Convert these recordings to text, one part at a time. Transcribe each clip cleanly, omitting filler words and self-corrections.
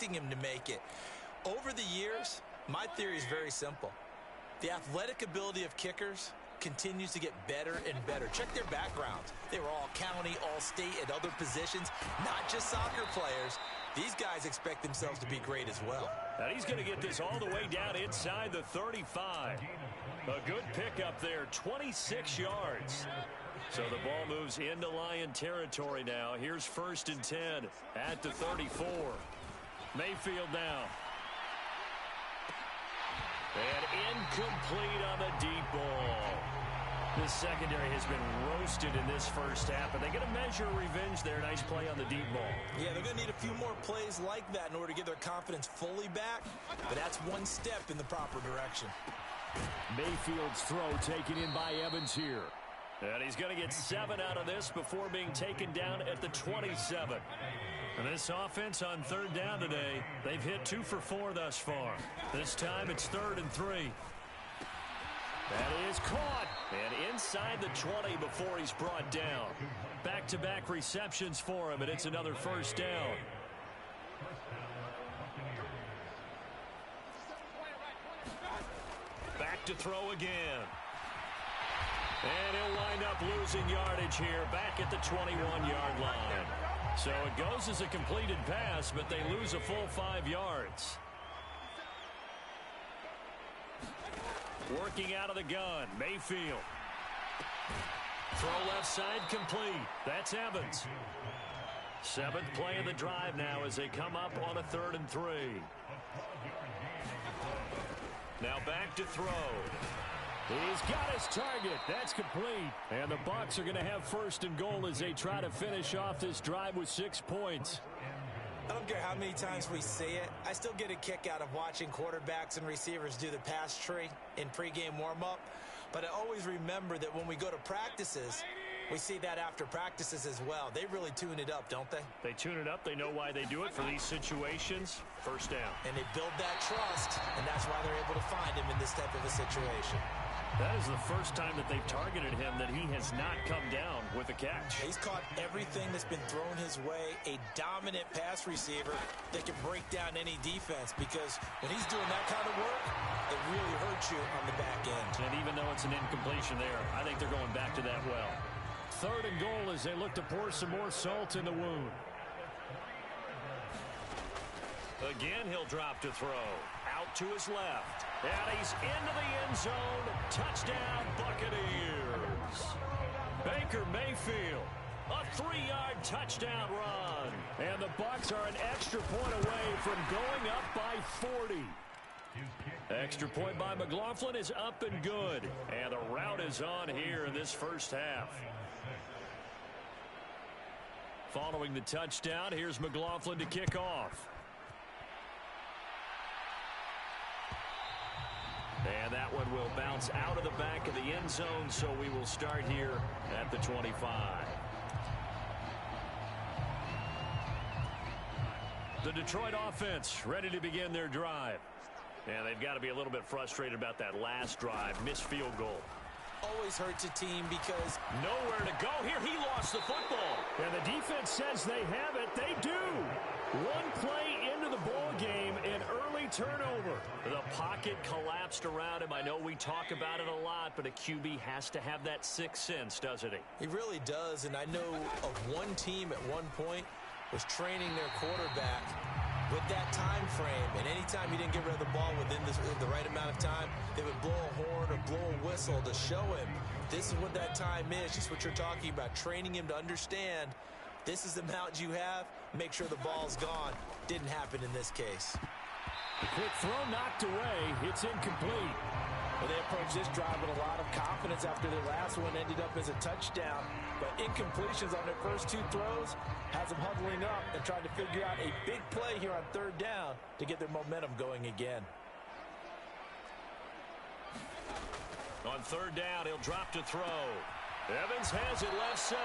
expecting him to make it. Over the years, my theory is very simple. The athletic ability of kickers continues to get better and better. Check their backgrounds. They were all county, all state, at other positions, not just soccer players. These guys expect themselves to be great as well. And he's going to get this all the way down inside the 35. A good pickup there, 26 yards. So the ball moves into Lion territory now. Here's 1st and 10 at the 34. Mayfield now. And incomplete on the deep ball. The secondary has been roasted in this first half, and they get a measure of revenge there. Nice play on the deep ball. Yeah, they're going to need a few more plays like that in order to get their confidence fully back, but that's one step in the proper direction. Mayfield's throw taken in by Evans here. And he's going to get 7 out of this before being taken down at the 27. And this offense on 3rd down today, they've hit 2 for 4 thus far. This time it's 3rd and 3. That is caught. And inside the 20 before he's brought down. Back-to-back receptions for him, and it's another 1st down. Back to throw again. And he'll wind up losing yardage here back at the 21-yard line. So it goes as a completed pass, but they lose a full 5 yards. Working out of the gun, Mayfield. Throw left side complete. That's Evans. 7th play of the drive now as they come up on a 3rd and 3. Now back to throw. He's got his target. That's complete. And the Bucs are going to have 1st and goal as they try to finish off this drive with 6 points. I don't care how many times we see it. I still get a kick out of watching quarterbacks and receivers do the pass tree in pregame warm-up. But I always remember that when we go to practices, we see that after practices as well. They really tune it up, don't they? They tune it up. They know why they do it for these situations. 1st down. And they build that trust, and that's why they're able to find him in this type of a situation. That is the first time that they've targeted him that he has not come down with a catch. He's caught everything that's been thrown his way. A dominant pass receiver that can break down any defense, because when he's doing that kind of work, it really hurts you on the back end. And even though it's an incompletion there, I think they're going back to that well. 3rd and goal as they look to pour some more salt in the wound. Again, he'll drop to throw. Out to his left. And he's into the end zone. Touchdown, Buccaneers. Baker Mayfield. A 3-yard touchdown run. And the Bucs are an extra point away from going up by 40. Extra point by McLaughlin is up and good. And the route is on here in this first half. Following the touchdown, here's McLaughlin to kick off. And that one will bounce out of the back of the end zone, so we will start here at the 25. The Detroit offense ready to begin their drive. And they've got to be a little bit frustrated about that last drive, missed field goal. Always hurts a team because nowhere to go here. He lost the football. And the defense says they have it. They do. One play into the ball game, an early turnover. The pocket collapsed around him. I know we talk about it a lot, but a QB has to have that sixth sense, doesn't he? He really does, and I know of one team at one point was training their quarterback with that time frame, and anytime he didn't get rid of the ball within the right amount of time, they would blow a horn or blow a whistle to show him this is what that time is, just what you're talking about, training him to understand this is the amount you have, make sure the ball's gone. Didn't happen in this case. Quick throw knocked away. It's incomplete. Well, they approached this drive with a lot of confidence after their last one ended up as a touchdown. But incompletions on their first two throws has them huddling up and trying to figure out a big play here on third down to get their momentum going again. On third down, he'll drop to throw. Evans has it left side.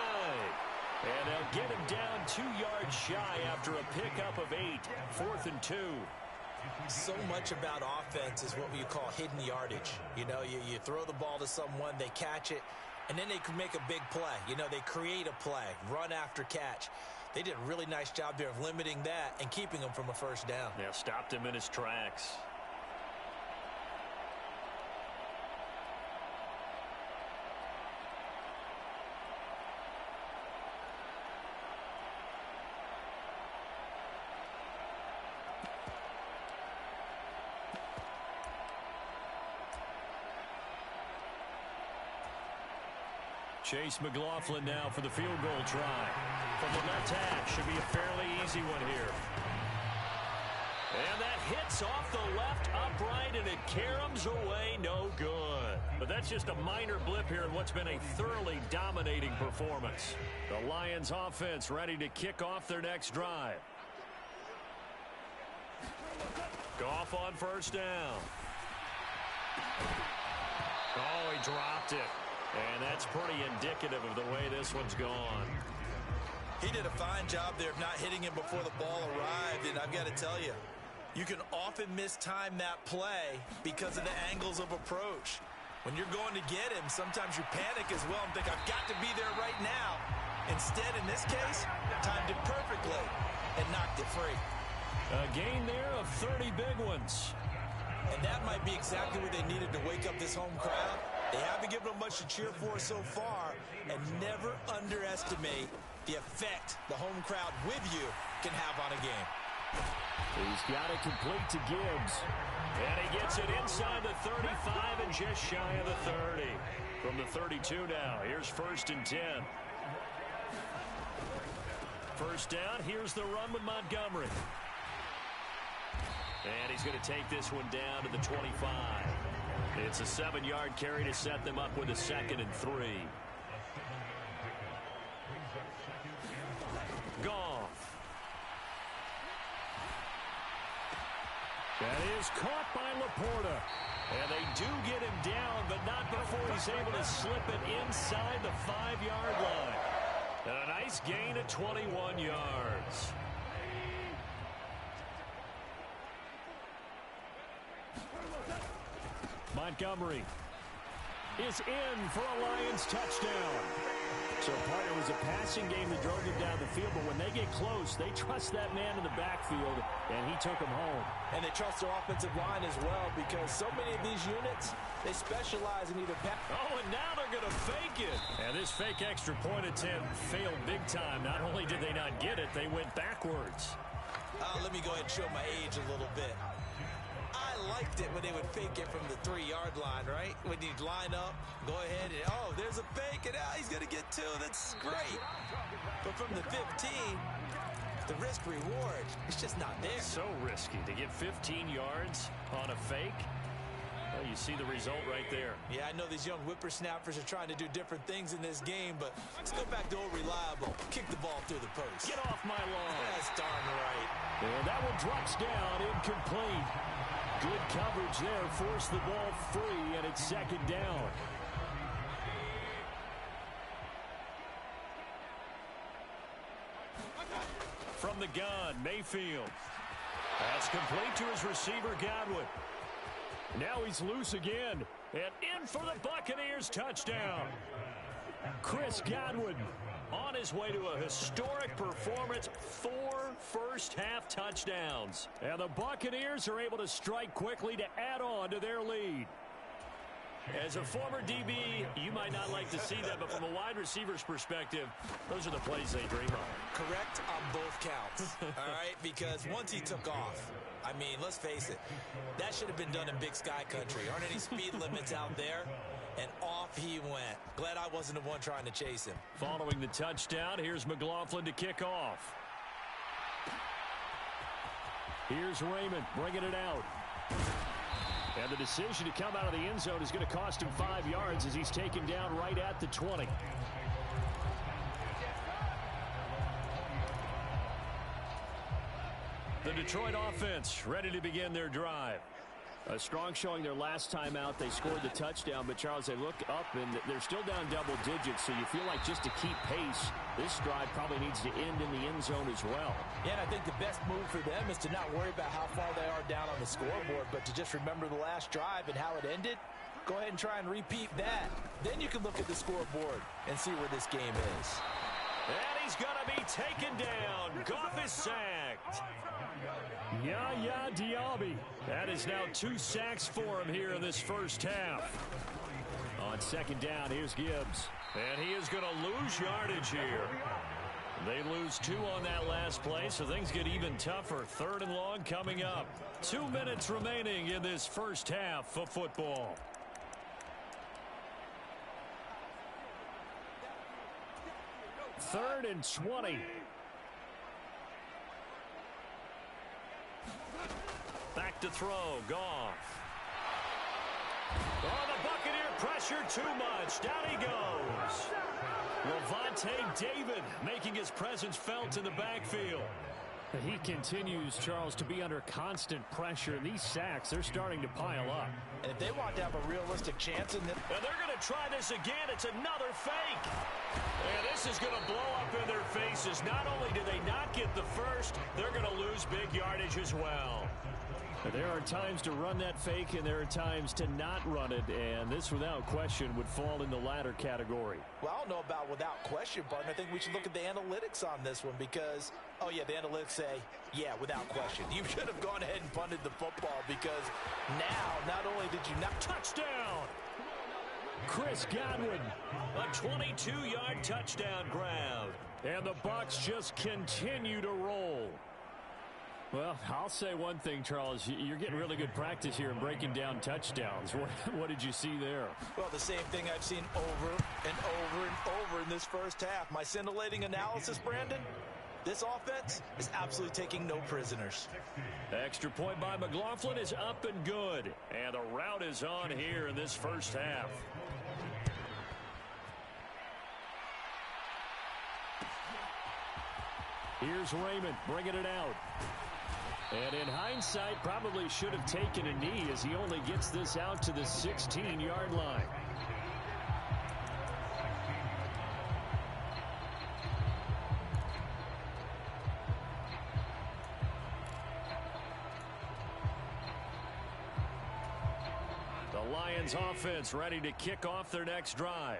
And they'll get him down 2 yards shy after a pickup of 8. 4th and 2. So much about offense is what you call hidden yardage. You know, you throw the ball to someone, they catch it, and then they can make a big play. You know, they create a play, run after catch. They did a really nice job there of limiting that and keeping him from a first down. Yeah, stopped him in his tracks. Chase McLaughlin now for the field goal try. From the left half, should be a fairly easy one here. And that hits off the left upright, and it caroms away, no good. But that's just a minor blip here in what's been a thoroughly dominating performance. The Lions offense ready to kick off their next drive. Goff on first down. Oh, he dropped it. And that's pretty indicative of the way this one's gone. He did a fine job there of not hitting him before the ball arrived, and I've got to tell you, you can often mistime that play because of the angles of approach. When you're going to get him, sometimes you panic as well and think, I've got to be there right now. Instead, in this case, timed it perfectly and knocked it free. A gain there of 30 big ones. And that might be exactly what they needed to wake up this home crowd. They haven't given them much to cheer for so far, and never underestimate the effect the home crowd with you can have on a game. He's got it complete to Gibbs. And he gets it inside the 35 and just shy of the 30. From the 32 now, here's 1st and 10. First down, here's the run with Montgomery. And he's going to take this one down to the 25. It's a 7-yard carry to set them up with a 2nd and 3. Goff. That is caught by Laporta. And they do get him down, but not before he's able to slip it inside the 5-yard line. And a nice gain of 21 yards. Montgomery is in for a Lions touchdown. So, partner, it was a passing game that drove him down the field, but when they get close, they trust that man in the backfield, and he took him home. And they trust their offensive line as well, because so many of these units, they specialize in either pass. Oh, and now they're going to fake it. And this fake extra point attempt failed big time. Not only did they not get it, they went backwards. Let me go ahead and show my age a little bit. I liked it when they would fake it from the 3-yard line, right? When you'd line up, go ahead and, oh, there's a fake, and he's going to get 2. That's great. But from the 15, the risk-reward, it's just not there. So risky to get 15 yards on a fake. Well, you see the result right there. Yeah, I know these young whippersnappers are trying to do different things in this game, but let's go back to old reliable. Kick the ball through the post. Get off my lawn. That's darn right. And that one drops down, incomplete. Good coverage there, forced the ball free, and it's 2nd down. From the gun, Mayfield. That's complete to his receiver, Godwin. Now he's loose again, and in for the Buccaneers touchdown. Chris Godwin on his way to a historic performance, 4 first-half touchdowns. And the Buccaneers are able to strike quickly to add on to their lead. As a former DB, you might not like to see that, but from a wide receiver's perspective, those are the plays they dream of. Correct on both counts, all right? Because once he took off, I mean, let's face it, that should have been done in Big Sky Country. Aren't any speed limits out there? And off he went. Glad I wasn't the one trying to chase him. Following the touchdown, here's McLaughlin to kick off. Here's Raymond bringing it out. And the decision to come out of the end zone is going to cost him 5 yards as he's taken down right at the 20. The Detroit offense ready to begin their drive. A strong showing their last time out. They scored the touchdown, but, Charles, they look up, and they're still down double digits, so you feel like just to keep pace, this drive probably needs to end in the end zone as well. Yeah, and I think the best move for them is to not worry about how far they are down on the scoreboard, but to just remember the last drive and how it ended. Go ahead and try and repeat that. Then you can look at the scoreboard and see where this game is. And he's going to be taken down. Goff is sacked. Yaya Diaby. That is now 2 sacks for him here in this first half. On second down, here's Gibbs. And he is going to lose yardage here. They lose 2 on that last play, so things get even tougher. 3rd and long coming up. 2 minutes remaining in this first half of football. Third and 20. Back to throw. Goff. Oh, the Buccaneer pressure too much. Down he goes. Levante David making his presence felt in the backfield. He continues, Charles, to be under constant pressure. These sacks, they're starting to pile up. And if they want to have a realistic chance in this... And they're going to try this again. It's another fake. And this is going to blow up in their faces. Not only do they not get the first, they're going to lose big yardage as well. There are times to run that fake, and there are times to not run it, and this, without question, would fall in the latter category. Well, I don't know about without question, partner. I think we should look at the analytics on this one because, oh, yeah, the analytics say, yeah, without question. You should have gone ahead and punted the football because now, not only did you not... Touchdown! Chris Godwin, a 22-yard touchdown grab. And the Bucs just continue to roll. Well, I'll say one thing, Charles. You're getting really good practice here in breaking down touchdowns. What did you see there? Well, the same thing I've seen over and over and over in this first half. My scintillating analysis, Brandon, this offense is absolutely taking no prisoners. Extra point by McLaughlin is up and good. And the route is on here in this first half. Here's Raymond bringing it out. And in hindsight, probably should have taken a knee as he only gets this out to the 16-yard line. The Lions offense ready to kick off their next drive.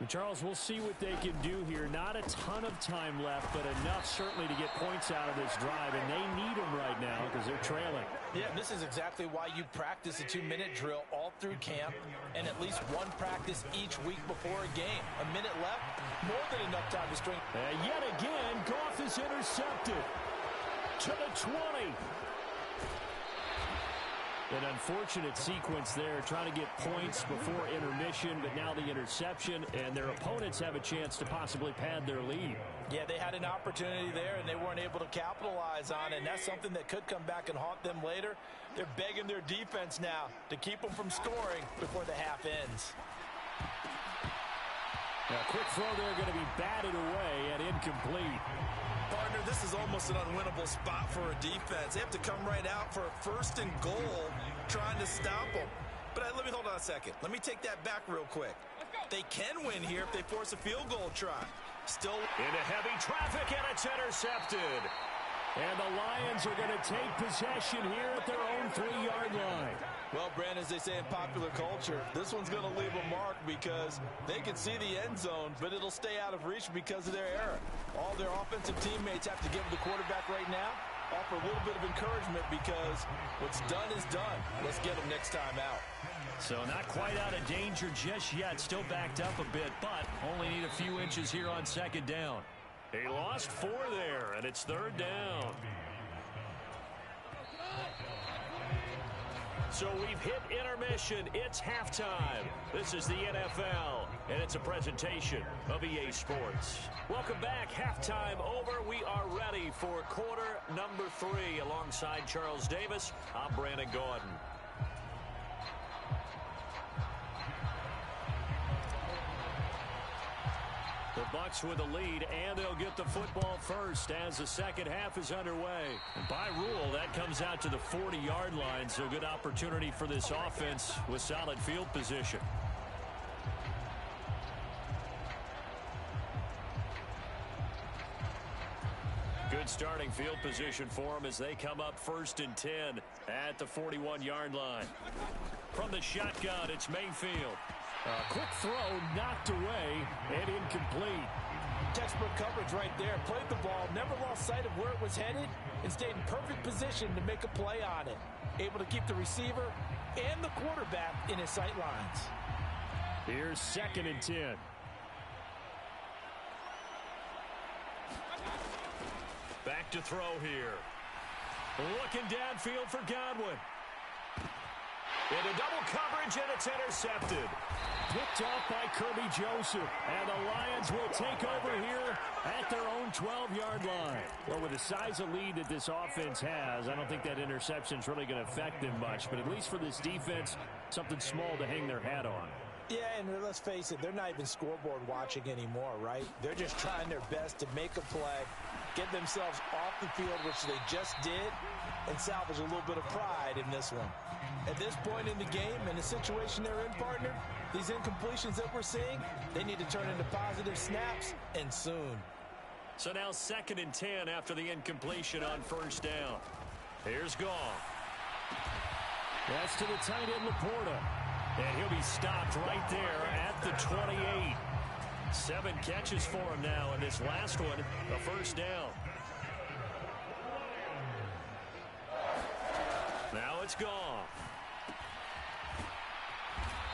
Charles, we'll see what they can do here. Not a ton of time left, but enough certainly to get points out of this drive, and they need them right now because they're trailing. Yeah, this is exactly why you practice a 2-minute drill all through camp and at least one practice each week before a game. A minute left, more than enough time to string. And yet again, Goff is intercepted to the 20. An unfortunate sequence there, trying to get points before intermission, but now the interception, and their opponents have a chance to possibly pad their lead. Yeah, they had an opportunity there, and they weren't able to capitalize on it, and that's something that could come back and haunt them later. They're begging their defense now to keep them from scoring before the half ends. Now, quick throw there, going to be batted away and incomplete. Partner, this is almost an unwinnable spot for a defense. They have to come right out for a 1st and goal trying to stop them. But let me hold on a second. Let me take that back real quick. They can win here if they force a field goal try. Still into heavy traffic, and it's intercepted. And the Lions are going to take possession here at their own 3-yard line. Well, Brandon, as they say in popular culture, this one's going to leave a mark because they can see the end zone, but it'll stay out of reach because of their error. All their offensive teammates have to give the quarterback right now, offer a little bit of encouragement because what's done is done. Let's get them next time out. So not quite out of danger just yet. Still backed up a bit, but only need a few inches here on 2nd down. He lost 4 there, and it's 3rd down. So we've hit intermission. It's halftime. This is the NFL, and it's a presentation of EA Sports. Welcome back. Halftime over. We are ready for quarter number 3. Alongside Charles Davis, I'm Brandon Gordon. The Bucs with the lead, and they'll get the football first as the second half is underway. And by rule, that comes out to the 40-yard line, so good opportunity for this offense with solid field position. Good starting field position for them as they come up 1st and 10 at the 41-yard line. From the shotgun, it's Mayfield. A quick throw knocked away and incomplete. Textbook coverage right there. Played the ball, never lost sight of where it was headed, and stayed in perfect position to make a play on it. Able to keep the receiver and the quarterback in his sight lines. Here's 2nd and 10. Back to throw here. Looking downfield for Godwin. Into double coverage, and it's intercepted. Picked off by Kirby Joseph. And the Lions will take over here at their own 12-yard line. Well, with the size of lead that this offense has, I don't think that interception is really going to affect them much. But at least for this defense, something small to hang their hat on. Yeah, and let's face it, they're not even scoreboard watching anymore, right? They're just trying their best to make a play, get themselves off the field, which they just did, and salvage a little bit of pride in this one. At this point in the game, and the situation they're in, partner, these incompletions that we're seeing, they need to turn into positive snaps, and soon. So now 2nd and 10 after the incompletion on 1st down. Here's Goff. That's to the tight end, Laporta. And he'll be stopped right there at the 28. 7 catches for him now, and this last one, a 1st down. Now it's Goff.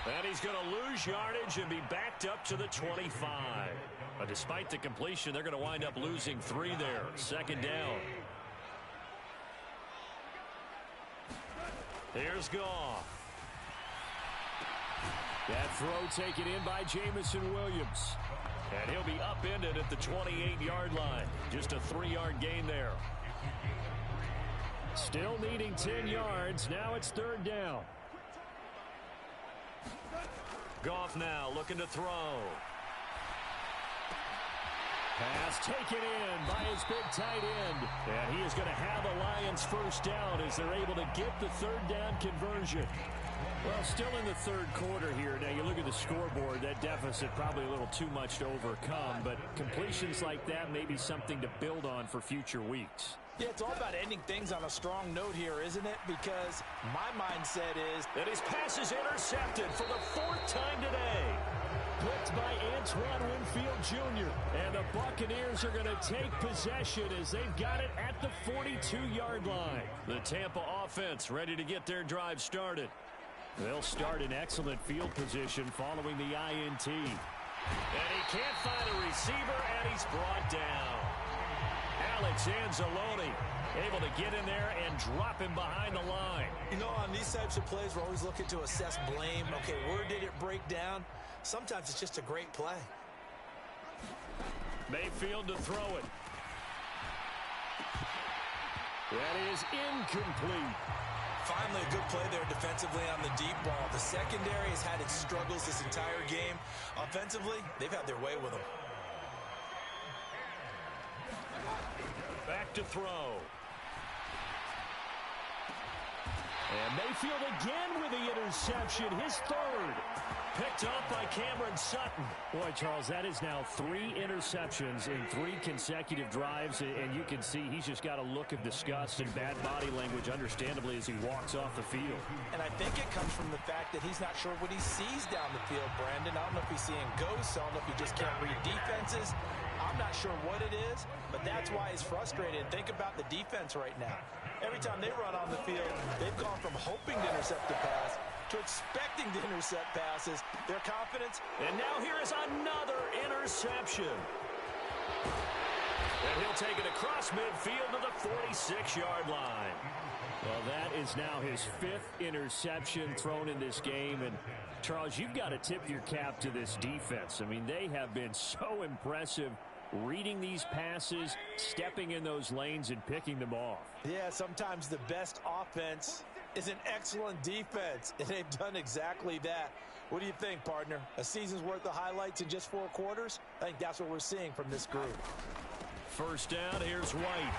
And he's going to lose yardage and be backed up to the 25. But despite the completion, they're going to wind up losing 3 there. 2nd down. Here's Goff. That throw taken in by Jamison Williams. And he'll be upended at the 28-yard line. Just a 3-yard gain there. Still needing 10 yards. Now it's 3rd down. Goff now looking to throw. Pass taken in by his big tight end. And he is going to have a Lions 1st down as they're able to get the 3rd down conversion. Well, still in the 3rd quarter here. Now, you look at the scoreboard, that deficit probably a little too much to overcome, but completions like that may be something to build on for future weeks. Yeah, it's all about ending things on a strong note here, isn't it? Because my mindset is that his pass is intercepted for the 4th time today. Picked by Antoine Winfield Jr. And the Buccaneers are going to take possession as they've got it at the 42-yard line. The Tampa offense ready to get their drive started. They'll start in excellent field position following the INT. And he can't find a receiver, and he's brought down. Alex Anzalone able to get in there and drop him behind the line. You know, on these types of plays, we're always looking to assess blame. Okay, where did it break down? Sometimes it's just a great play. Mayfield to throw it. That is incomplete. Finally, a good play there defensively on the deep ball. The secondary has had its struggles this entire game. Offensively, they've had their way with them. Back to throw. And Mayfield again with the interception, his 3rd. Picked up by Cameron Sutton. Boy, Charles, that is now 3 interceptions in 3 consecutive drives, and you can see he's just got a look of disgust and bad body language, understandably, as he walks off the field. And I think it comes from the fact that he's not sure what he sees down the field, Brandon. I don't know if he's seeing ghosts. I don't know if he just can't read defenses. I'm not sure what it is, but that's why he's frustrated. Think about the defense right now. Every time they run on the field, they've gone from hoping to intercept a pass to expecting to intercept passes. Their confidence. And now here is another interception. And he'll take it across midfield to the 46-yard line. Well, that is now his 5th interception thrown in this game. And, Charles, you've got to tip your cap to this defense. I mean, they have been so impressive reading these passes, stepping in those lanes, and picking them off. Yeah, sometimes the best offense is an excellent defense, and they've done exactly that. What do you think, partner? A season's worth of highlights in just 4 quarters? I think that's what we're seeing from this group. 1st down, here's White.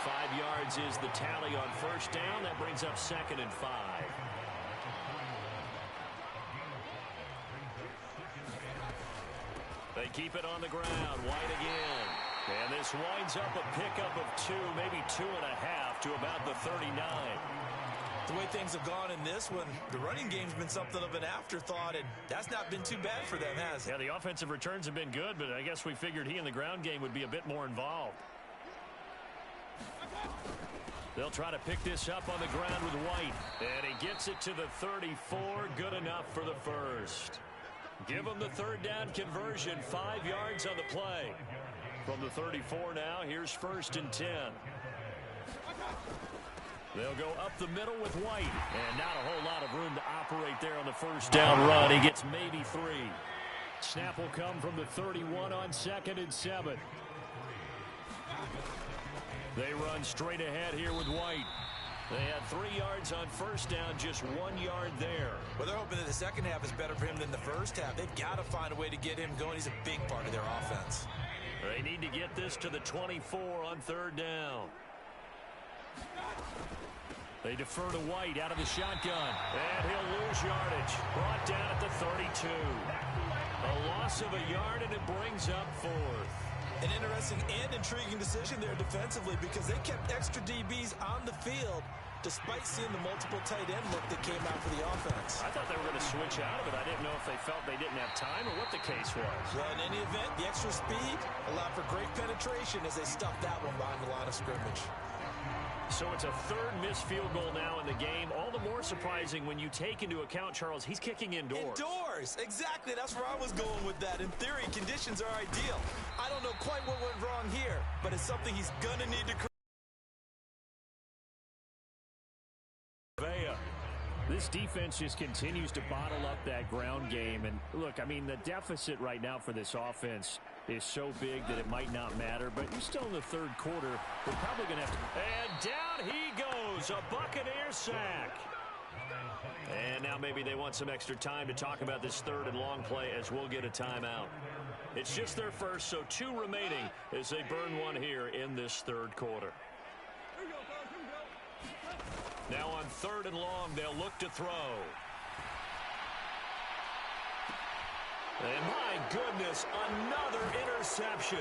5 yards is the tally on 1st down. That brings up 2nd and 5. They keep it on the ground. White again. And this winds up a pickup of 2, maybe 2.5 to about the 39. The way things have gone in this one, the running game's been something of an afterthought, and that's not been too bad for them, has it? Yeah, the offensive returns have been good, but I guess we figured he in the ground game would be a bit more involved. They'll try to pick this up on the ground with White. And he gets it to the 34. Good enough for the first. Give him the third down conversion. 5 yards on the play. From the 34 now, here's 1st and 10. They'll go up the middle with White. And not a whole lot of room to operate there on the first down run. He gets maybe 3. Snap will come from the 31 on 2nd and 7. They run straight ahead here with White. They had 3 yards on first down, just 1 yard there. Well, they're hoping that the second half is better for him than the first half. They've got to find a way to get him going. He's a big part of their offense. They need to get this to the 24 on 3rd down. They defer to White out of the shotgun. And he'll lose yardage. Brought down at the 32. A loss of a yard, and it brings up 4th. An interesting and intriguing decision there defensively because they kept extra DBs on the field despite seeing the multiple tight end look that came out for the offense. I thought they were going to switch out of it. I didn't know if they felt they didn't have time or what the case was. Well, in any event, the extra speed allowed for great penetration as they stuffed that one behind the line of scrimmage. So it's a 3rd missed field goal now in the game. All the more surprising when you take into account, Charles, he's kicking indoors. Indoors, exactly. That's where I was going with that. In theory, conditions are ideal. I don't know quite what went wrong here, but it's something he's going to need to correct. This defense just continues to bottle up that ground game. And look, I mean, the deficit right now for this offense is so big that it might not matter. But you're still in the 3rd quarter. We're probably going to have to. And down he goes. A Buccaneer sack. And now maybe they want some extra time to talk about this 3rd and long play as we'll get a timeout. It's just their first, so 2 remaining as they burn one here in this 3rd quarter. Now on 3rd and long, they'll look to throw. And my goodness, another interception.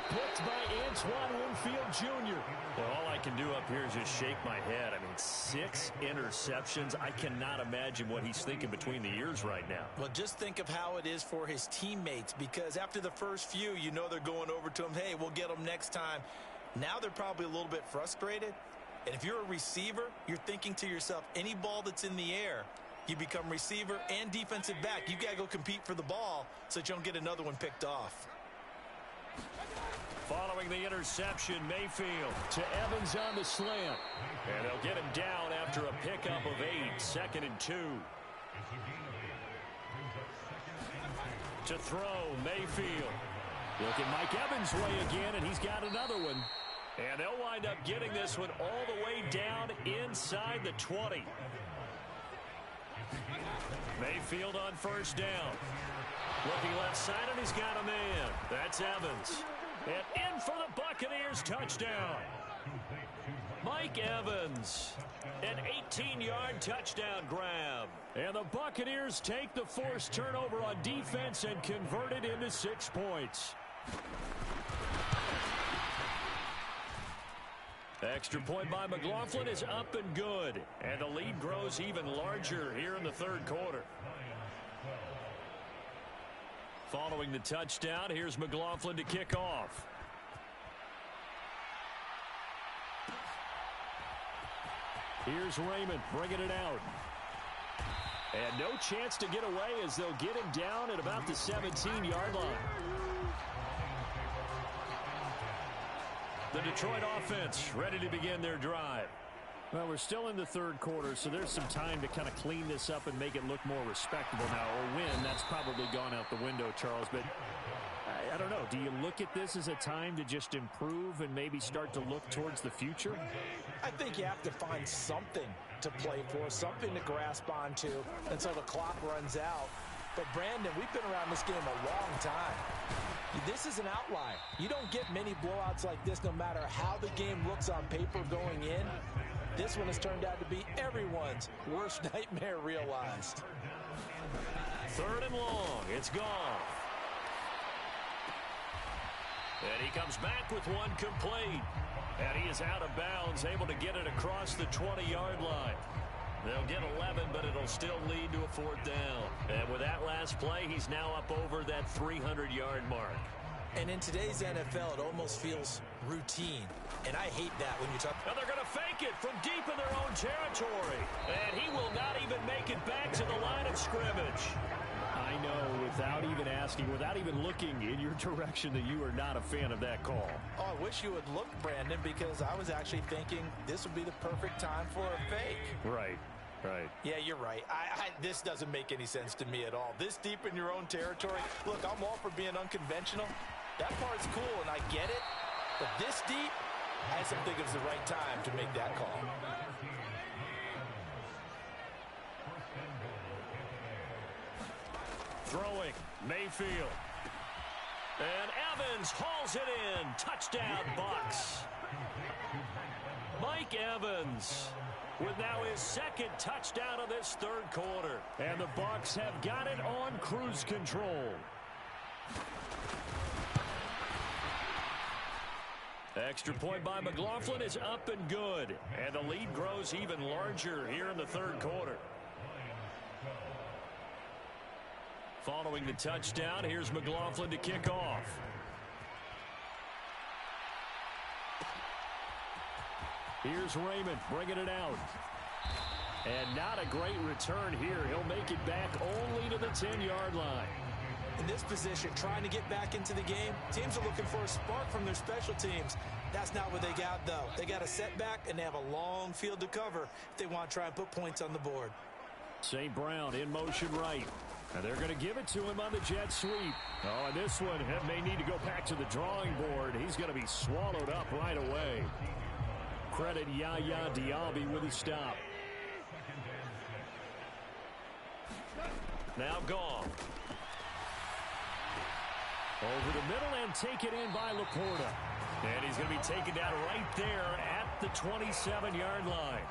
Picked by Antoine Winfield Jr. Well, all I can do up here is just shake my head. I mean, 6 interceptions. I cannot imagine what he's thinking between the ears right now. Well, just think of how it is for his teammates, because after the first few, you know they're going over to him, hey, we'll get them next time. Now they're probably a little bit frustrated. And if you're a receiver, you're thinking to yourself, any ball that's in the air, you become receiver and defensive back. You got to go compete for the ball so that you don't get another one picked off. Following the interception, Mayfield to Evans on the slant. And they'll get him down after a pickup of 8, 2nd and 2. To throw, Mayfield. Look at Mike Evans' way again, and he's got another one. And they'll wind up getting this one all the way down inside the 20. Mayfield on first down. Looking left side, and he's got a man. That's Evans. And in for the Buccaneers touchdown. Mike Evans. An 18-yard touchdown grab. And the Buccaneers take the forced turnover on defense and convert it into 6 points. Extra point by McLaughlin is up and good. And the lead grows even larger here in the 3rd quarter. Following the touchdown, here's McLaughlin to kick off. Here's Raymond bringing it out. And no chance to get away as they'll get him down at about the 17-yard line. The Detroit offense ready to begin their drive. Well, we're still in the 3rd quarter, so there's some time to kind of clean this up and make it look more respectable now. Or win, that's probably gone out the window, Charles. But I don't know. Do you look at this as a time to just improve and maybe start to look towards the future? I think you have to find something to play for, something to grasp onto until the clock runs out. But, Brandon, we've been around this game a long time. This is an outlier. You don't get many blowouts like this no matter how the game looks on paper going in. This one has turned out to be everyone's worst nightmare realized. 3rd and long. It's gone. And he comes back with one complete. And he is out of bounds, able to get it across the 20-yard line. They'll get 11, but it'll still lead to a fourth down. And with that last play, he's now up over that 300-yard mark. And in today's NFL, it almost feels routine. And I hate that when you talk. And they're going to fake it from deep in their own territory. And he will not even make it back to the line of scrimmage. I know, without even asking, without even looking in your direction, that you are not a fan of that call. Oh, I wish you would look, Brandon, because I was actually thinking this would be the perfect time for a fake. Right. Right. Yeah, you're right. This doesn't make any sense to me at all. This deep in your own territory. Look, I'm all for being unconventional. That part's cool, and I get it. But this deep, I just don't think it was the right time to make that call. Throwing, Mayfield. And Evans hauls it in. Touchdown, Bucs. Mike Evans with now his second touchdown of this third quarter. And the Bucs have got it on cruise control. Extra point by McLaughlin is up and good. And the lead grows even larger here in the third quarter. Following the touchdown, here's McLaughlin to kick off. Here's Raymond bringing it out. And not a great return here. He'll make it back only to the 10-yard line. In this position, trying to get back into the game, teams are looking for a spark from their special teams. That's not what they got, though. They got a setback, and they have a long field to cover if they want to try and put points on the board. St. Brown in motion right. And they're going to give it to him on the jet sweep. Oh, and this one may need to go back to the drawing board. He's going to be swallowed up right away. Credit Yaya Diaby with his stop. Now gone. Over the middle and take it in by Laporta. And he's going to be taken down right there at the 27-yard line.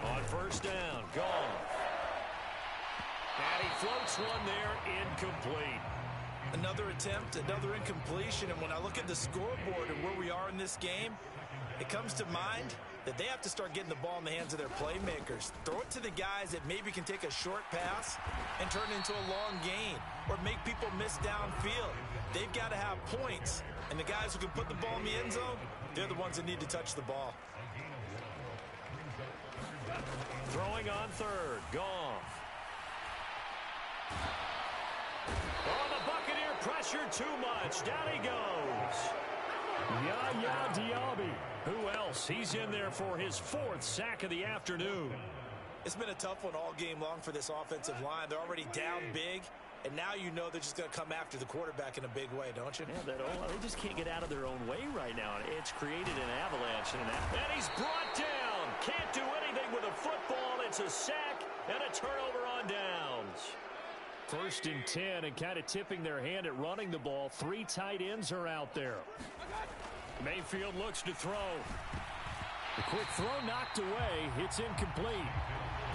On first down, gone. And he floats one there, incomplete. Another attempt, another incompletion, and when I look at the scoreboard and where we are in this game, it comes to mind that they have to start getting the ball in the hands of their playmakers. Throw it to the guys that maybe can take a short pass and turn it into a long gain or make people miss downfield. They've got to have points, and the guys who can put the ball in the end zone, they're the ones that need to touch the ball. Throwing on third, Goff. Oh, the Buccaneer pressure too much. Down he goes. Yaya Diaby. Who else? He's in there for his fourth sack of the afternoon. It's been a tough one all game long for this offensive line. They're already down big, and now you know they're just going to come after the quarterback in a big way, don't you? Yeah, they just can't get out of their own way right now. It's created an avalanche. And he's brought down. Can't do anything with a football. It's a sack and a turnover on downs. 1st and 10, and kind of tipping their hand at running the ball. 3 tight ends are out there. Mayfield looks to throw. The quick throw knocked away. It's incomplete.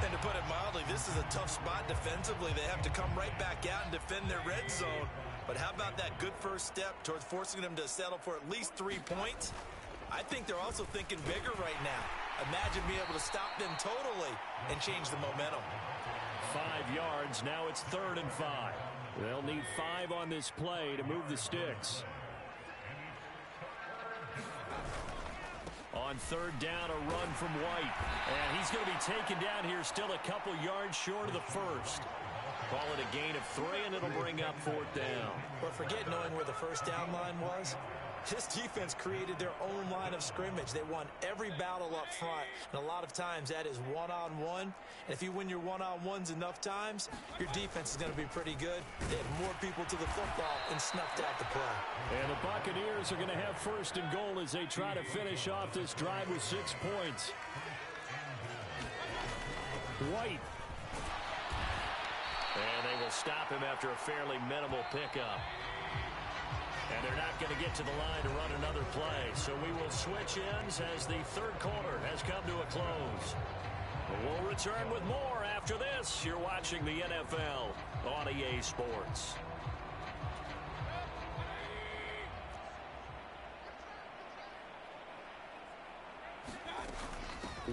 And to put it mildly, this is a tough spot defensively. They have to come right back out and defend their red zone. But how about that good first step towards forcing them to settle for at least 3 points? I think they're also thinking bigger right now. Imagine being able to stop them totally and change the momentum. 5 yards. Now it's 3rd and 5. They'll need 5 on this play to move the sticks. On 3rd down, a run from White. And he's going to be taken down here still a couple yards short of the first. Call it a gain of 3, and it'll bring up 4th down. But forget knowing where the first down line was. This defense created their own line of scrimmage. They won every battle up front, and a lot of times that is one-on-one. And if you win your one-on-ones enough times, your defense is going to be pretty good. They had more people to the football and snuffed out the play. And the Buccaneers are going to have 1st and goal as they try to finish off this drive with 6 points. White. And they will stop him after a fairly minimal pickup. And they're not going to get to the line to run another play. So we will switch ends as the third quarter has come to a close. We'll return with more after this. You're watching the NFL on EA Sports.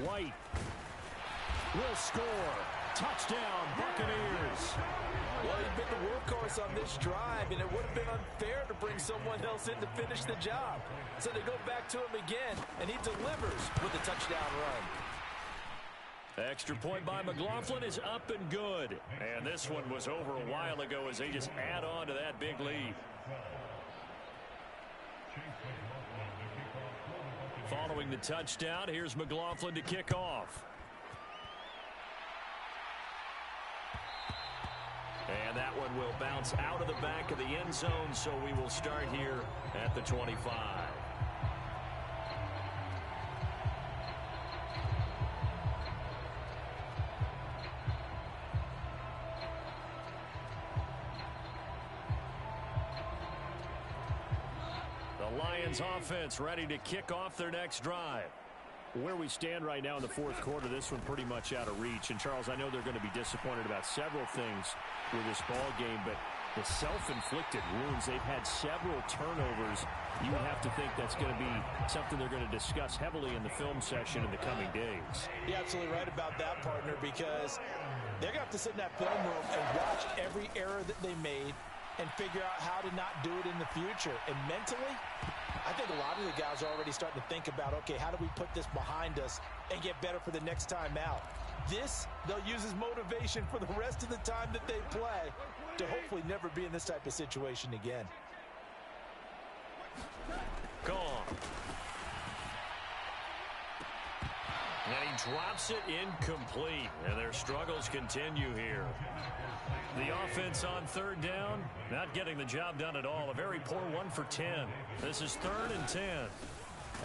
White will score. Touchdown, Buccaneers. Well, he's been the workhorse on this drive, and it would have been unfair to bring someone else in to finish the job. So they go back to him again, and he delivers with a touchdown run. Extra point by McLaughlin is up and good. And this one was over a while ago as they just add on to that big lead. Following the touchdown, here's McLaughlin to kick off. And that one will bounce out of the back of the end zone, so we will start here at the 25. The Lions offense ready to kick off their next drive. Where we stand right now in the fourth quarter, this one pretty much out of reach. And, Charles, I know they're going to be disappointed about several things with this ball game, but the self-inflicted wounds, they've had several turnovers. You would have to think that's going to be something they're going to discuss heavily in the film session in the coming days. You're absolutely right about that, partner, because they're going to have to sit in that film room and watch every error that they made and figure out how to not do it in the future. And mentally, I think a lot of the guys are already starting to think about, okay, how do we put this behind us and get better for the next time out? This, they'll use as motivation for the rest of the time that they play to hopefully never be in this type of situation again. Gone. And he drops it incomplete. And their struggles continue here. The offense on third down, not getting the job done at all. A very poor 1 for 10. This is 3rd and 10.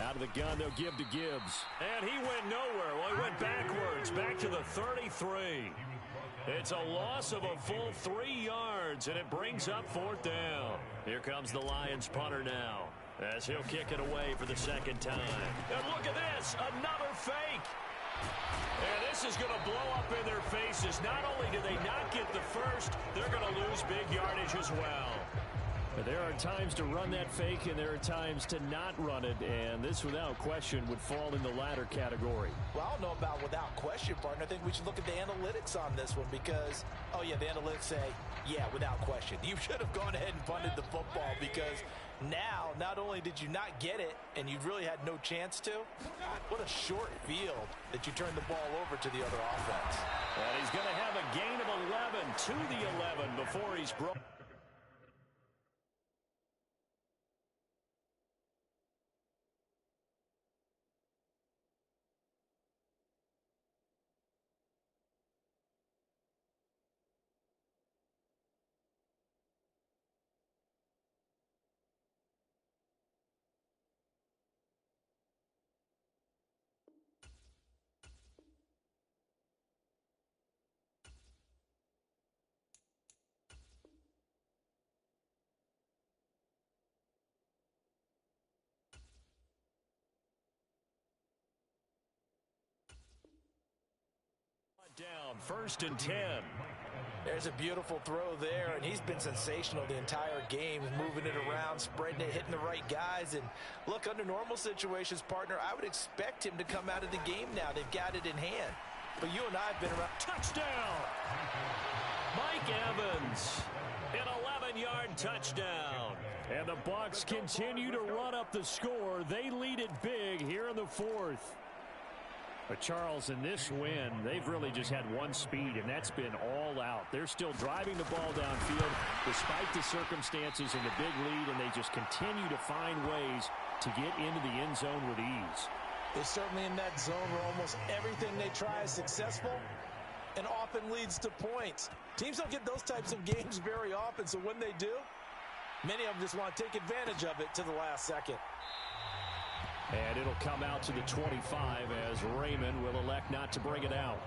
Out of the gun, they'll give to Gibbs. And he went nowhere. Well, he went backwards, back to the 33. It's a loss of a full 3 yards, and it brings up 4th down. Here comes the Lions punter now, as he'll kick it away for the 2nd time. And look at this, another fake. And this is going to blow up in their faces. Not only do they not get the first, they're going to lose big yardage as well. There are times to run that fake, and there are times to not run it, and this, without question, would fall in the latter category. Well, I don't know about without question, partner. I think we should look at the analytics on this one because, oh, yeah, the analytics say, yeah, without question. You should have gone ahead and punted the football because now, not only did you not get it, and you really had no chance to, what a short field that you turned the ball over to the other offense. And he's going to have a gain of 11 to the 11 before he's broken. Down, 1st and 10. There's a beautiful throw there, and he's been sensational the entire game, moving it around, spreading it, hitting the right guys. And look, under normal situations, partner, I would expect him to come out of the game now. They've got it in hand. But you and I have been around. Touchdown! Mike Evans, an 11-yard touchdown. And the Bucs continue to run up the score. They lead it big here in the 4th. But, Charles, in this win, they've really just had one speed, and that's been all out. They're still driving the ball downfield despite the circumstances and the big lead, and they just continue to find ways to get into the end zone with ease. They're certainly in that zone where almost everything they try is successful and often leads to points. Teams don't get those types of games very often, so when they do, many of them just want to take advantage of it to the last second. And it'll come out to the 25 as Raymond will elect not to bring it out.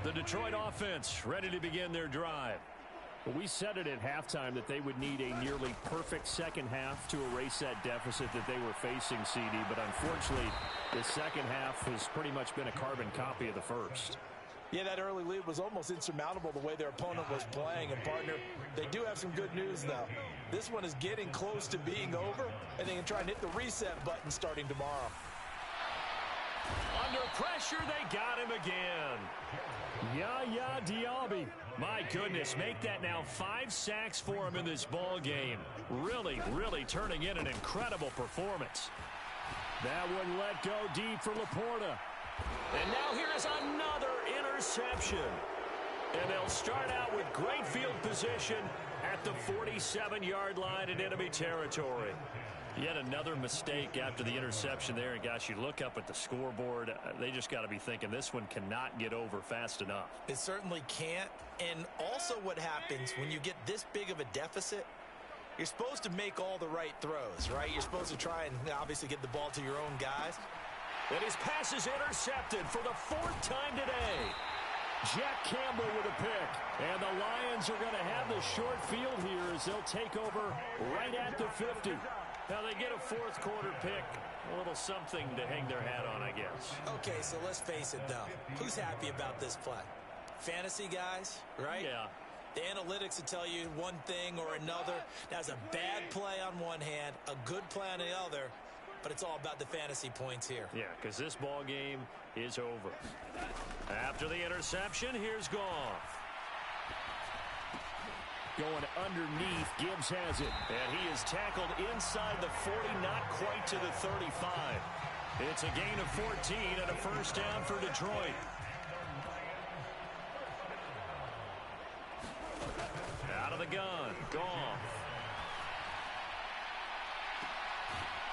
The Detroit offense ready to begin their drive. Well, we said it at halftime that they would need a nearly perfect second half to erase that deficit that they were facing, CD. But unfortunately, the second half has pretty much been a carbon copy of the first. Yeah, that early lead was almost insurmountable the way their opponent was playing. And, partner, they do have some good news, though. This one is getting close to being over, and they can try and hit the reset button starting tomorrow. Under pressure, they got him again. Yaya Diaby. My goodness, make that now 5 sacks for him in this ball game. Really, really turning in an incredible performance. That one let go deep for Laporta. And now here is another interception. And they'll start out with great field position at the 47-yard line in enemy territory. Yet another mistake after the interception there. And, gosh, you look up at the scoreboard, they just got to be thinking this one cannot get over fast enough. It certainly can't. And also what happens when you get this big of a deficit, you're supposed to make all the right throws, right? You're supposed to try and obviously get the ball to your own guys. And his pass is intercepted for the 4th time today. Jack Campbell with a pick. And the Lions are going to have the short field here as they'll take over right at the 50. Now they get a 4th quarter pick. A little something to hang their hat on, I guess. Okay, so let's face it, though. Who's happy about this play? Fantasy guys, right? Yeah. The analytics will tell you one thing or another. That's a bad play on one hand, a good play on the other. But it's all about the fantasy points here. Yeah, because this ball game is over. After the interception, here's Goff. Going underneath, Gibbs has it. And he is tackled inside the 40, not quite to the 35. It's a gain of 14 and a first down for Detroit. Out of the gun, Goff.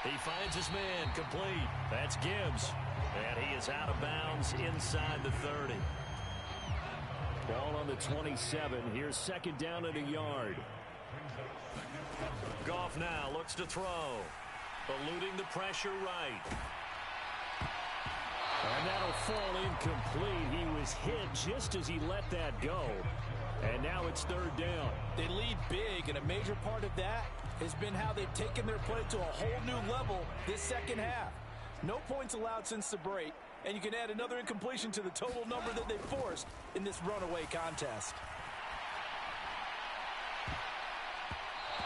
He finds his man, complete. That's Gibbs. And he is out of bounds inside the 30. Ball on the 27. Here's second down and a yard. Goff now looks to throw. Eluding the pressure right. And that'll fall incomplete. He was hit just as he let that go. And now it's third down. They lead big, and a major part of that has been how they've taken their play to a whole new level this second half. No points allowed since the break, and you can add another incompletion to the total number that they forced in this runaway contest.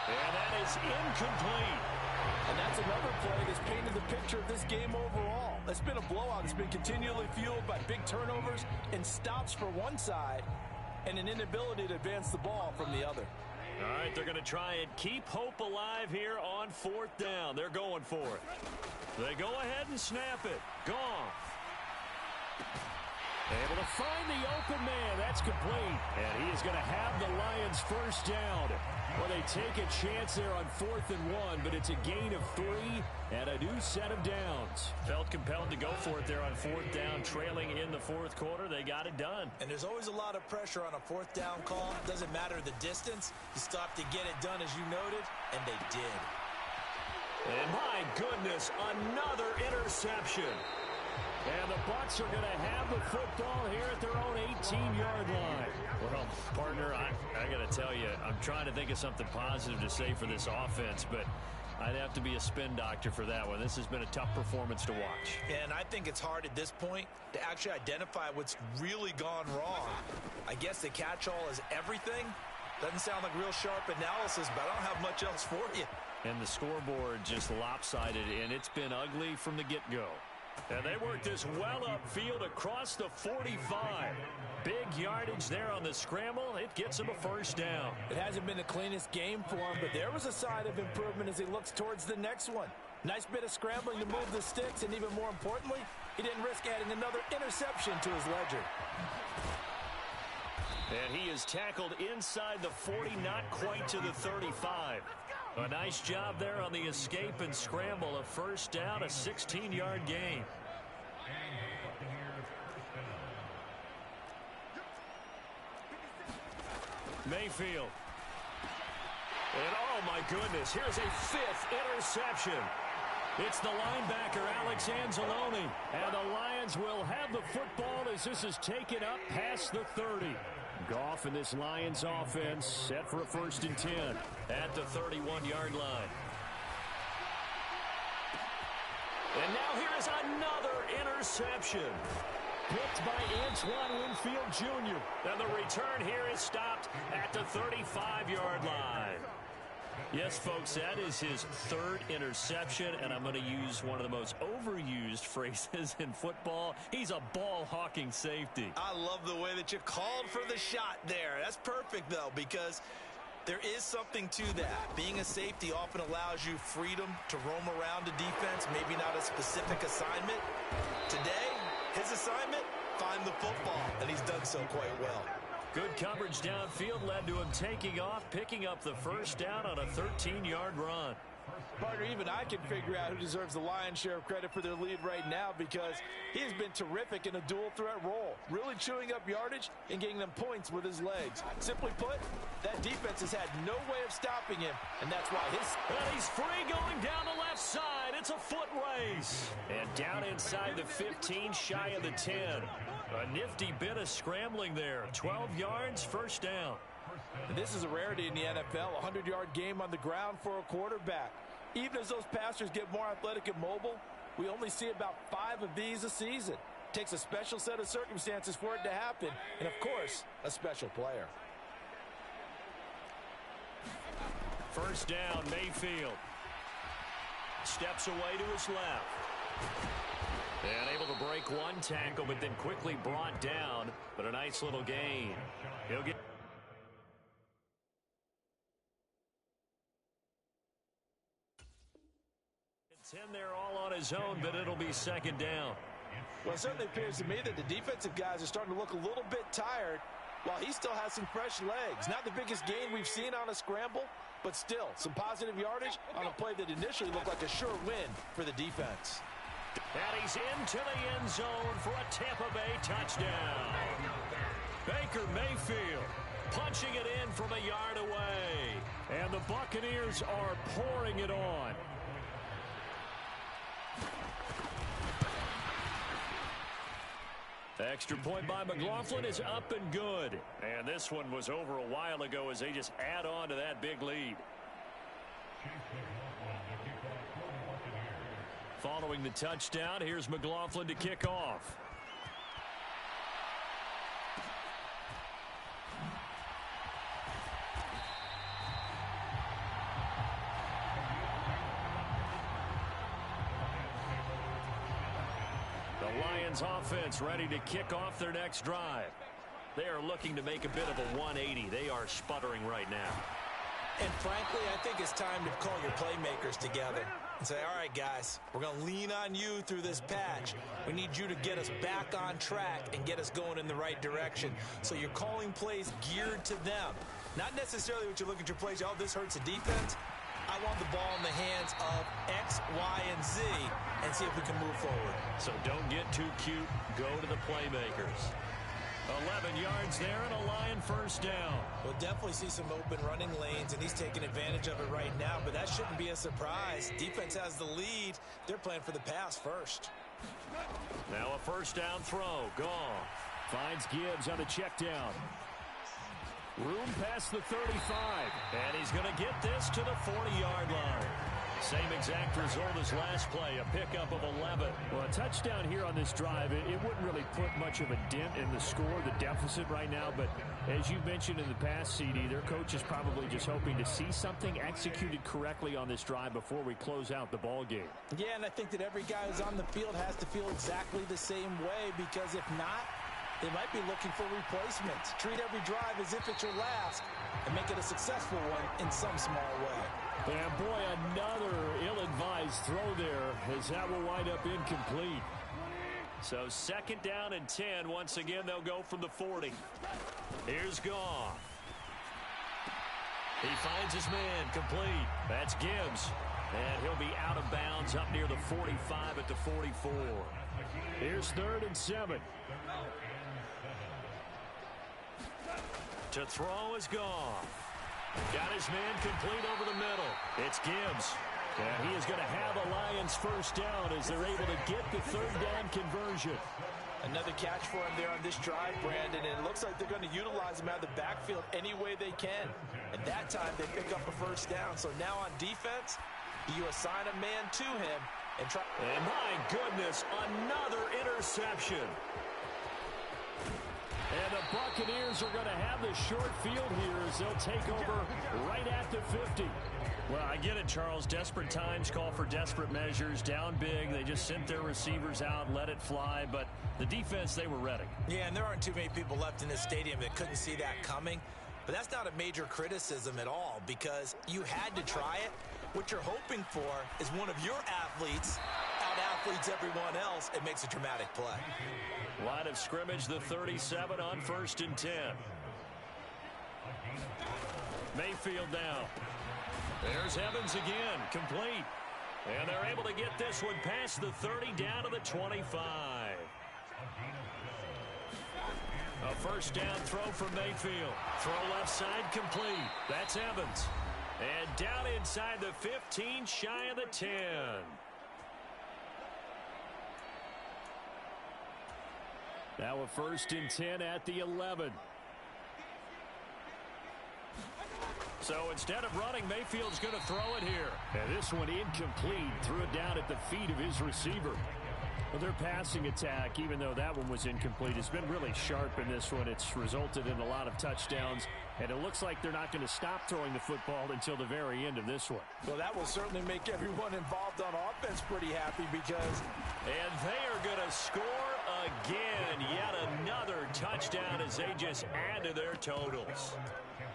And that is incomplete. And that's another play that's painted the picture of this game overall. It's been a blowout. It's been continually fueled by big turnovers and stops for one side and an inability to advance the ball from the other. All right, they're going to try and keep hope alive here on 4th down. They're going for it. They go ahead and snap it. Goff. Able to find the open man. That's complete. And he is going to have the Lions first down. Well, they take a chance there on 4th and 1, but it's a gain of 3 and a new set of downs. Felt compelled to go for it there on 4th down, trailing in the 4th quarter. They got it done. And there's always a lot of pressure on a 4th down call. Doesn't matter the distance. You stop to get it done, as you noted, and they did. And my goodness, another interception. And the Bucs are going to have the football here at their own 18-yard line. Well, partner, I got to tell you, I'm trying to think of something positive to say for this offense, but I'd have to be a spin doctor for that one. This has been a tough performance to watch. And I think it's hard at this point to actually identify what's really gone wrong. I guess the catch-all is everything. Doesn't sound like real sharp analysis, but I don't have much else for you. And the scoreboard just lopsided, and it's been ugly from the get-go. And they work this well upfield across the 45. Big yardage there on the scramble. It gets him a first down. It hasn't been the cleanest game for him, but there was a sign of improvement as he looks towards the next one. Nice bit of scrambling to move the sticks, and even more importantly, he didn't risk adding another interception to his ledger. And he is tackled inside the 40, not quite to the 35. A nice job there on the escape and scramble. A first down, a 16-yard gain. Mayfield. And oh my goodness, here's a 5th interception. It's the linebacker, Alex Anzalone. And the Lions will have the football as this is taken up past the 30. Goff and this Lions offense set for a 1st and 10. At the 31-yard line. And now here is another interception. Picked by Antoine Winfield Jr. And the return here is stopped at the 35-yard line. Yes, folks, that is his 3rd interception, and I'm going to use one of the most overused phrases in football. He's a ball-hawking safety. I love the way that you called for the shot there. That's perfect, though, because there is something to that. Being a safety often allows you freedom to roam around a defense, maybe not a specific assignment. Today, his assignment, find the football, and he's done so quite well. Good coverage downfield led to him taking off, picking up the 1st down on a 13-yard run. Partner, even I can figure out who deserves the lion's share of credit for their lead right now, because he has been terrific in a dual threat role, really chewing up yardage and getting them points with his legs. Simply put, that defense has had no way of stopping him, and that's why And he's free going down the left side. It's a foot race. And down inside the 15, shy of the 10. A nifty bit of scrambling there. 12 yards, 1st down. And this is a rarity in the NFL, a 100-yard game on the ground for a quarterback. Even as those passers get more athletic and mobile, we only see about 5 of these a season. It takes a special set of circumstances for it to happen, and of course, a special player. 1st down, Mayfield. Steps away to his left. And able to break one tackle, but then quickly brought down. But a nice little gain. He'll get 10 there all on his own, but it'll be 2nd down. Well, it certainly appears to me that the defensive guys are starting to look a little bit tired, while he still has some fresh legs. Not the biggest gain we've seen on a scramble, but still some positive yardage on a play that initially looked like a sure win for the defense. And he's into the end zone for a Tampa Bay touchdown. Baker Mayfield punching it in from a yard away. And the Buccaneers are pouring it on. Extra point by McLaughlin is up and good. And this one was over a while ago as they just add on to that big lead. Following the touchdown, here's McLaughlin to kick off. The Lions offense ready to kick off their next drive. They are looking to make a bit of a 180. They are sputtering right now. And frankly, I think it's time to call your playmakers together and say, all right, guys, we're going to lean on you through this patch. We need you to get us back on track and get us going in the right direction. So you're calling plays geared to them. Not necessarily what you look at your plays, oh, this hurts the defense. I want the ball in the hands of X, Y, and Z and see if we can move forward. So don't get too cute. Go to the playmakers. 11 yards there and a Lion 1st down. We'll definitely see some open running lanes, and he's taking advantage of it right now, but that shouldn't be a surprise. Defense has the lead. They're playing for the pass first. Now a 1st down throw. Gone. Finds Gibbs on the check down. Room past the 35. And he's going to get this to the 40-yard line. Same exact result as last play, a pickup of 11. Well, a touchdown here on this drive, it wouldn't really put much of a dent in the score, the deficit right now. But as you mentioned in the past, CD, their coach is probably just hoping to see something executed correctly on this drive before we close out the ball game. Yeah, and I think that every guy who's on the field has to feel exactly the same way, because if not, they might be looking for replacements. Treat every drive as if it's your last and make it a successful one in some small way. And boy, another ill-advised throw there as that will wind up incomplete. So 2nd down and 10. Once again, they'll go from the 40. Here's Goff. He finds his man complete. That's Gibbs. And he'll be out of bounds up near the 45 at the 44. Here's 3rd and 7. To throw is Goff. Got his man complete over the middle. It's Gibbs. And he is going to have a Lions 1st down as they're able to get the 3rd down conversion. Another catch for him there on this drive, Brandon, and it looks like they're going to utilize him out of the backfield any way they can. And that time they pick up a first down. So now on defense, you assign a man to him and try. And my goodness, another interception. And the Buccaneers are going to have the short field here as they'll take over right at the 50. Well, I get it, Charles. Desperate times call for desperate measures. Down big. They just sent their receivers out, let it fly. But the defense, they were ready. Yeah, and there aren't too many people left in this stadium that couldn't see that coming. But that's not a major criticism at all because you had to try it. What you're hoping for is one of your athletes out-athletes everyone else. It makes a dramatic play. Line of scrimmage, the 37 on 1st and 10. Mayfield now. There's Evans again, complete. And they're able to get this one past the 30 down to the 25. A first down throw from Mayfield. Throw left side complete. That's Evans. And down inside the 15, shy of the 10. Now a 1st and 10 at the 11. So instead of running, Mayfield's going to throw it here. And this one incomplete. Threw it down at the feet of his receiver. Well, their passing attack, even though that one was incomplete, has been really sharp in this one. It's resulted in a lot of touchdowns, and it looks like they're not going to stop throwing the football until the very end of this one. Well, that will certainly make everyone involved on offense pretty happy because... And they are going to score again. Yet another touchdown as they just add to their totals.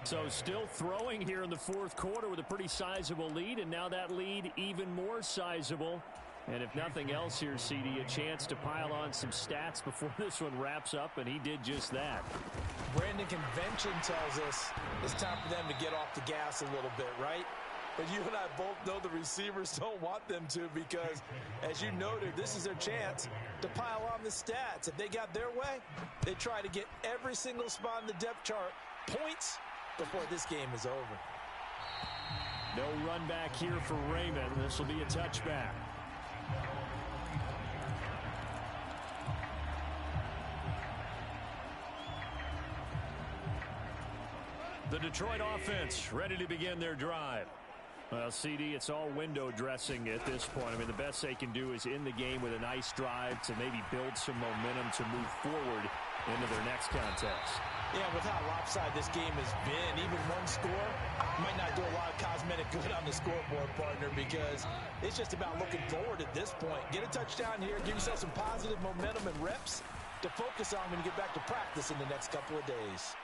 So still throwing here in the 4th quarter with a pretty sizable lead, and now that lead even more sizable. And if nothing else here, CD, a chance to pile on some stats before this one wraps up, and he did just that. Brandon, convention tells us it's time for them to get off the gas a little bit, right? But you and I both know the receivers don't want them to because, as you noted, this is their chance to pile on the stats. If they got their way, they try to get every single spot in the depth chart points before this game is over. No run back here for Raymond. This will be a touchback. The Detroit offense ready to begin their drive. Well, CD, it's all window dressing at this point. I mean, the best they can do is in the game with a nice drive to maybe build some momentum to move forward into their next contest. Yeah, with how lopsided this game has been, even one score might not do a lot of cosmetic good on the scoreboard, partner, because it's just about looking forward at this point. Get a touchdown here, give yourself some positive momentum and reps to focus on when you get back to practice in the next couple of days.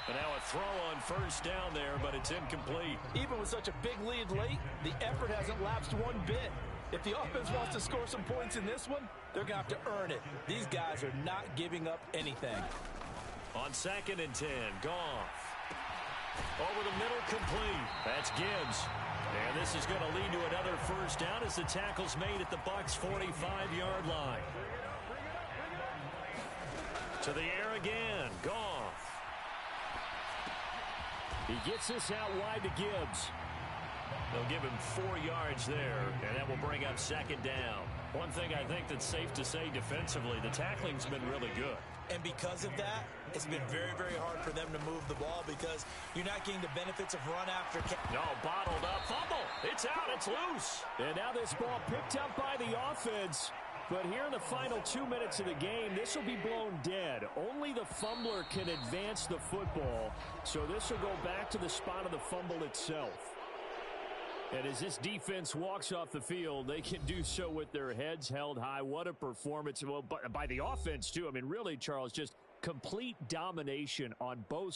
And now a throw on first down there, but it's incomplete. Even with such a big lead late, the effort hasn't lapsed one bit. If the offense wants to score some points in this one, they're going to have to earn it. These guys are not giving up anything. On 2nd and 10, Goff. Over the middle, complete. That's Gibbs. And this is going to lead to another first down as the tackle's made at the Bucs' 45-yard line. To the air again, Goff. He gets this out wide to Gibbs. They'll give him 4 yards there, and that will bring up 2nd down. One thing I think that's safe to say defensively, the tackling's been really good. And because of that, it's been very, very hard for them to move the ball because you're not getting the benefits of run after. No, bottled up, fumble. It's out, it's loose. And now this ball picked up by the offense. But here in the final 2 minutes of the game, this will be blown dead. Only the fumbler can advance the football. So this will go back to the spot of the fumble itself. And as this defense walks off the field, they can do so with their heads held high. What a performance. Well, by the offense, too. I mean, really, Charles, just complete domination on both